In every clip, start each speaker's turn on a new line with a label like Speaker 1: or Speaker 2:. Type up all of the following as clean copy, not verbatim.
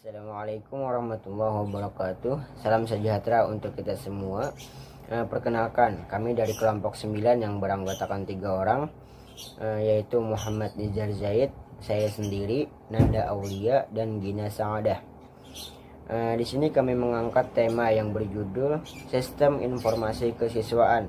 Speaker 1: Assalamualaikum warahmatullahi wabarakatuh. Salam sejahtera untuk kita semua. Perkenalkan, kami dari kelompok 9 yang beranggotakan 3 orang, yaitu Muhammad Nizar Zaid, saya sendiri, Nanda Aulia, dan Gina Saadah. Di sini kami mengangkat tema yang berjudul Sistem Informasi Kesiswaan,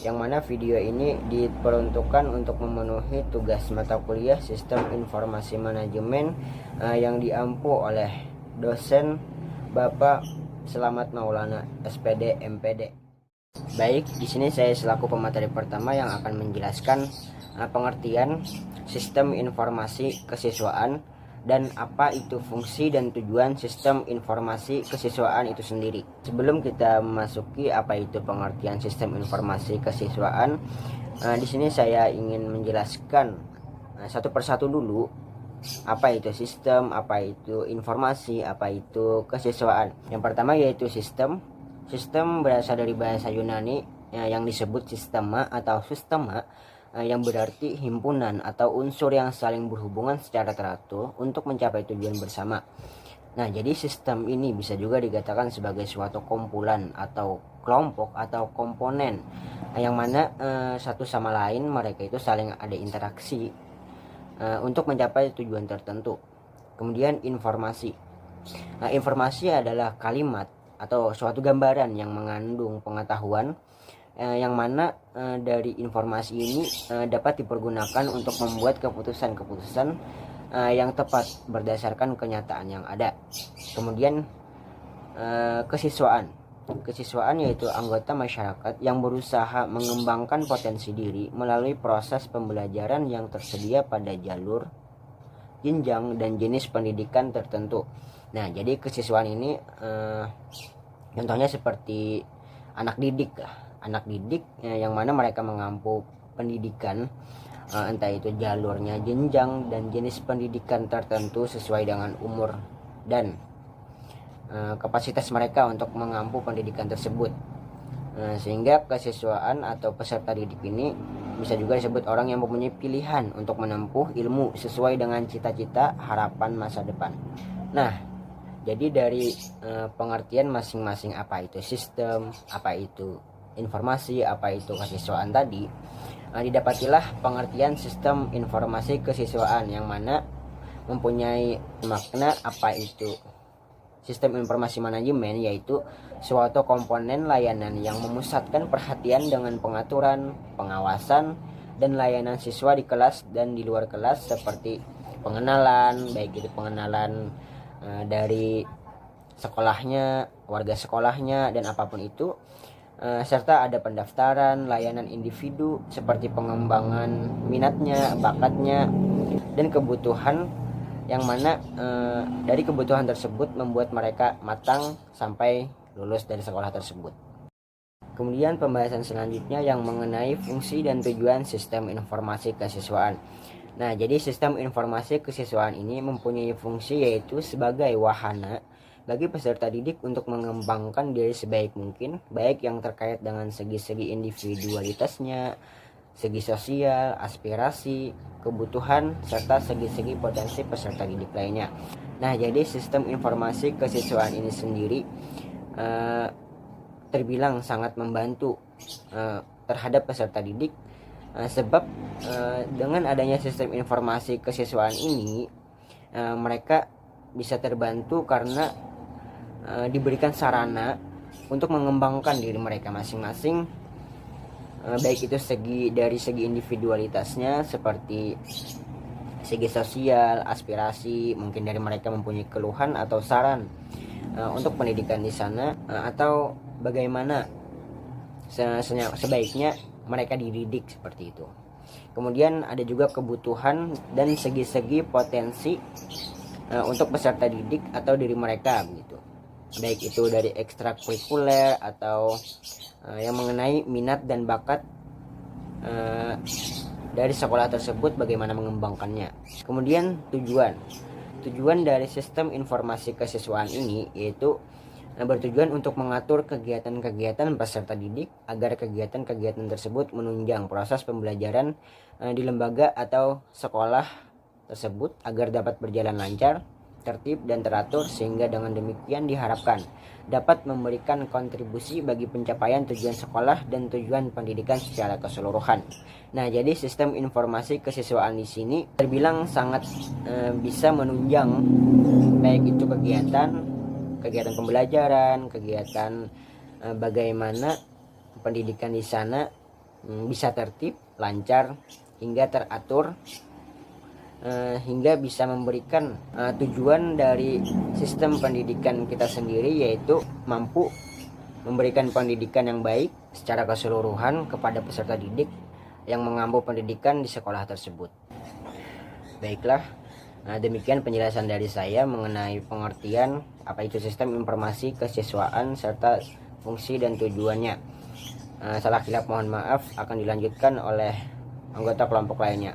Speaker 1: yang mana video ini diperuntukkan untuk memenuhi tugas mata kuliah Sistem Informasi Manajemen yang diampu oleh dosen Bapak Selamat Maulana SPD MPD. Baik, di sini saya selaku pemateri pertama yang akan menjelaskan pengertian Sistem Informasi Kesiswaan dan apa itu fungsi dan tujuan Sistem Informasi Kesiswaan itu sendiri. Sebelum kita memasuki apa itu pengertian Sistem Informasi Kesiswaan, di sini saya ingin menjelaskan satu persatu dulu apa itu sistem, apa itu informasi, apa itu kesiswaan. Yang pertama yaitu sistem. Sistem berasal dari bahasa Yunani yang disebut sistema atau sistema, yang berarti himpunan atau unsur yang saling berhubungan secara teratur untuk mencapai tujuan bersama. Nah, jadi sistem ini bisa juga dikatakan sebagai suatu kumpulan atau kelompok atau komponen yang mana satu sama lain mereka itu saling ada interaksi untuk mencapai tujuan tertentu. Kemudian informasi. Nah, informasi adalah kalimat atau suatu gambaran yang mengandung pengetahuan yang mana dari informasi ini dapat dipergunakan untuk membuat keputusan-keputusan yang tepat berdasarkan kenyataan yang ada. Kemudian kesiswaan. Kesiswaan yaitu anggota masyarakat yang berusaha mengembangkan potensi diri melalui proses pembelajaran yang tersedia pada jalur, jenjang, dan jenis pendidikan tertentu. Nah, jadi kesiswaan ini contohnya seperti anak didik lah. Anak didik yang mana mereka mengampu pendidikan, entah itu jalurnya, jenjang, dan jenis pendidikan tertentu sesuai dengan umur dan kapasitas mereka untuk mengampu pendidikan tersebut. Sehingga kesiswaan atau peserta didik ini bisa juga disebut orang yang mempunyai pilihan untuk menempuh ilmu sesuai dengan cita-cita harapan masa depan. Nah, jadi dari pengertian masing-masing apa itu sistem, apa itu informasi, apa itu kesiswaan tadi, didapatilah pengertian sistem informasi kesiswaan yang mana mempunyai makna apa itu sistem informasi manajemen, yaitu suatu komponen layanan yang memusatkan perhatian dengan pengaturan, pengawasan, dan layanan siswa di kelas dan di luar kelas seperti pengenalan, baik itu pengenalan dari sekolahnya, warga sekolahnya, dan apapun itu, serta ada pendaftaran, layanan individu seperti pengembangan minatnya, bakatnya, dan kebutuhan yang mana dari kebutuhan tersebut membuat mereka matang sampai lulus dari sekolah tersebut. Kemudian pembahasan selanjutnya yang mengenai fungsi dan tujuan sistem informasi kesiswaan. Nah, jadi sistem informasi kesiswaan ini mempunyai fungsi yaitu sebagai wahana bagi peserta didik untuk mengembangkan diri sebaik mungkin, baik yang terkait dengan segi-segi individualitasnya, segi sosial, aspirasi, kebutuhan, serta segi-segi potensi peserta didik lainnya. Nah, jadi sistem informasi kesiswaan ini sendiri terbilang sangat membantu terhadap peserta didik, sebab dengan adanya sistem informasi kesiswaan ini mereka bisa terbantu karena diberikan sarana untuk mengembangkan diri mereka masing-masing, baik itu dari segi individualitasnya seperti segi sosial, aspirasi, mungkin dari mereka mempunyai keluhan atau saran untuk pendidikan di sana, atau bagaimana sebaiknya mereka dididik seperti itu. Kemudian ada juga kebutuhan dan segi-segi potensi untuk peserta didik atau diri mereka begitu, baik itu dari ekstrakurikuler atau yang mengenai minat dan bakat dari sekolah tersebut, bagaimana mengembangkannya. Kemudian tujuan dari sistem informasi kesiswaan ini yaitu bertujuan untuk mengatur kegiatan-kegiatan peserta didik agar kegiatan-kegiatan tersebut menunjang proses pembelajaran di lembaga atau sekolah tersebut agar dapat berjalan lancar, tertib dan teratur, sehingga dengan demikian diharapkan dapat memberikan kontribusi bagi pencapaian tujuan sekolah dan tujuan pendidikan secara keseluruhan. Nah, jadi sistem informasi kesiswaan di sini terbilang sangat bisa menunjang baik itu kegiatan pembelajaran, kegiatan bagaimana pendidikan di sana bisa tertib, lancar, hingga teratur, hingga bisa memberikan tujuan dari sistem pendidikan kita sendiri, yaitu mampu memberikan pendidikan yang baik secara keseluruhan kepada peserta didik yang mengambil pendidikan di sekolah tersebut. Baiklah, demikian penjelasan dari saya mengenai pengertian apa itu sistem informasi kesiswaan serta fungsi dan tujuannya. Salah hilap mohon maaf, akan dilanjutkan oleh anggota kelompok lainnya.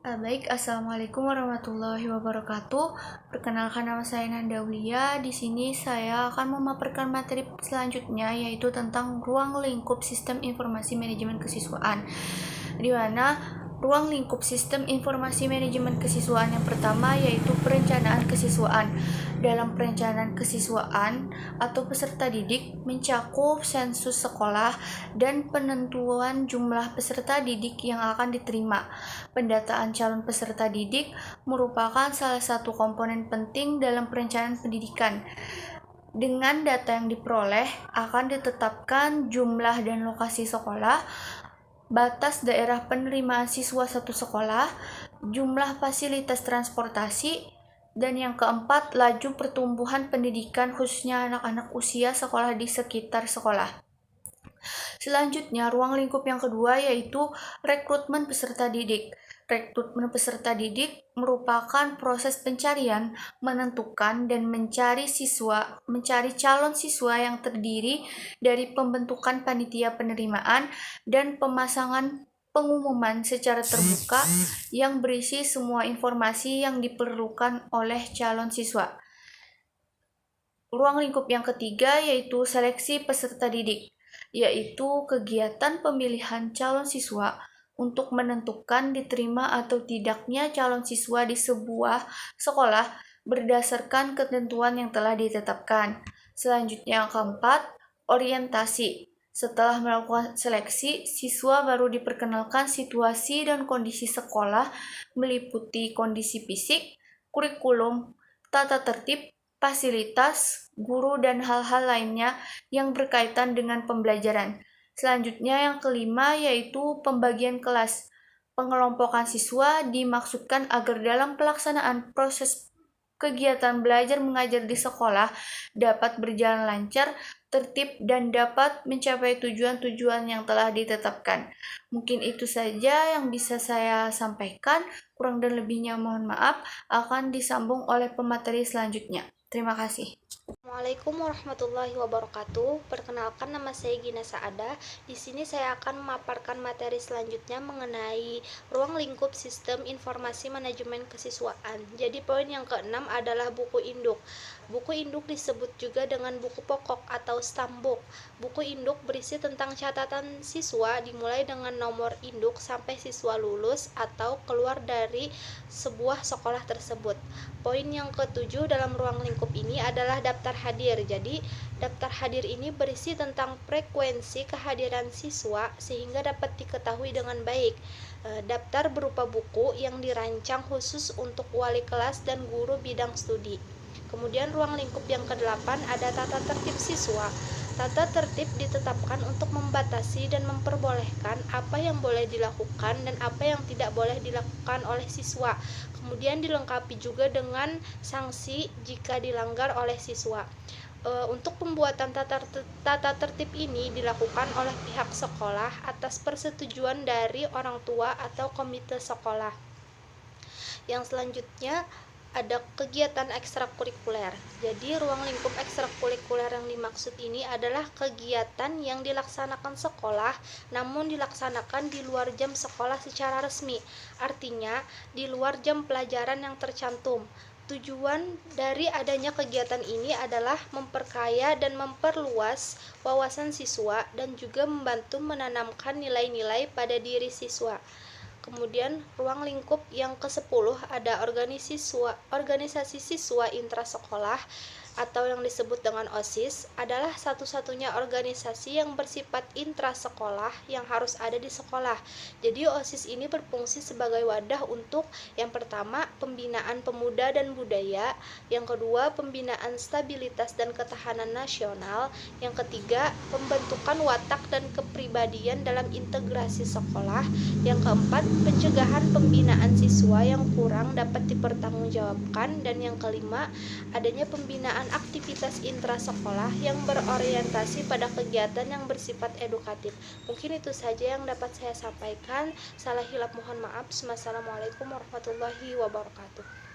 Speaker 2: Baik, Assalamualaikum warahmatullahi wabarakatuh. Perkenalkan, nama saya Nanda Aulia. Di sini saya akan memaparkan materi selanjutnya, yaitu tentang ruang lingkup sistem informasi manajemen kesiswaan. Di mana ruang lingkup sistem informasi manajemen kesiswaan yang pertama yaitu perencanaan kesiswaan. Dalam perencanaan kesiswaan atau peserta didik mencakup sensus sekolah dan penentuan jumlah peserta didik yang akan diterima. Pendataan calon peserta didik merupakan salah satu komponen penting dalam perencanaan pendidikan. Dengan data yang diperoleh akan ditetapkan jumlah dan lokasi sekolah, batas daerah penerimaan siswa satu sekolah, jumlah fasilitas transportasi, dan yang keempat, laju pertumbuhan pendidikan khususnya anak-anak usia sekolah di sekitar sekolah. Selanjutnya, ruang lingkup yang kedua yaitu rekrutmen peserta didik. Rekrutmen peserta didik merupakan proses pencarian, menentukan, dan mencari calon siswa yang terdiri dari pembentukan panitia penerimaan dan pemasangan pengumuman secara terbuka yang berisi semua informasi yang diperlukan oleh calon siswa. Ruang lingkup yang ketiga yaitu seleksi peserta didik, yaitu kegiatan pemilihan calon siswa untuk menentukan diterima atau tidaknya calon siswa di sebuah sekolah berdasarkan ketentuan yang telah ditetapkan. Selanjutnya yang keempat, orientasi. Setelah melakukan seleksi, siswa baru diperkenalkan situasi dan kondisi sekolah meliputi kondisi fisik, kurikulum, tata tertib, fasilitas, guru, dan hal-hal lainnya yang berkaitan dengan pembelajaran. Selanjutnya yang kelima yaitu pembagian kelas. Pengelompokan siswa dimaksudkan agar dalam pelaksanaan proses kegiatan belajar mengajar di sekolah dapat berjalan lancar, tertib, dan dapat mencapai tujuan-tujuan yang telah ditetapkan. Mungkin itu saja yang bisa saya sampaikan. Kurang dan lebihnya mohon maaf, akan disambung oleh pemateri selanjutnya. Terima kasih.
Speaker 3: Assalamualaikum warahmatullahi wabarakatuh. Perkenalkan, nama saya Gina Saada. Di sini saya akan memaparkan materi selanjutnya mengenai ruang lingkup sistem informasi manajemen kesiswaan. Jadi poin yang keenam adalah buku induk. Buku induk disebut juga dengan buku pokok atau stambuk. Buku induk berisi tentang catatan siswa dimulai dengan nomor induk sampai siswa lulus atau keluar dari sebuah sekolah tersebut. Poin yang ketujuh dalam ruang lingkup ini adalah daftar hadir. Jadi, daftar hadir ini berisi tentang frekuensi kehadiran siswa sehingga dapat diketahui dengan baik. Daftar berupa buku yang dirancang khusus untuk wali kelas dan guru bidang studi. Kemudian ruang lingkup yang ke-8 ada tata tertib siswa. Tata tertib ditetapkan untuk membatasi dan memperbolehkan apa yang boleh dilakukan dan apa yang tidak boleh dilakukan oleh siswa. Kemudian dilengkapi juga dengan sanksi jika dilanggar oleh siswa. Untuk pembuatan tata tertib ini dilakukan oleh pihak sekolah atas persetujuan dari orang tua atau komite sekolah. Yang selanjutnya ada kegiatan ekstrakurikuler. Jadi ruang lingkup ekstrakurikuler yang dimaksud ini adalah kegiatan yang dilaksanakan sekolah namun dilaksanakan di luar jam sekolah secara resmi. Artinya di luar jam pelajaran yang tercantum. Tujuan dari adanya kegiatan ini adalah memperkaya dan memperluas wawasan siswa dan juga membantu menanamkan nilai-nilai pada diri siswa. Kemudian ruang lingkup yang ke-10 ada organisasi siswa intrasekolah atau yang disebut dengan OSIS adalah satu-satunya organisasi yang bersifat intrasekolah yang harus ada di sekolah. Jadi OSIS ini berfungsi sebagai wadah untuk yang pertama pembinaan pemuda dan budaya, yang kedua pembinaan stabilitas dan ketahanan nasional, yang ketiga pembentukan watak dan kepribadian dalam integrasi sekolah, yang keempat pencegahan pembinaan siswa yang kurang dapat dipertanggungjawabkan, dan yang kelima adanya pembinaan aktivitas intrasekolah yang berorientasi pada kegiatan yang bersifat edukatif. Mungkin itu saja yang dapat saya sampaikan. Salah hilap mohon maaf. Wassalamualaikum warahmatullahi wabarakatuh.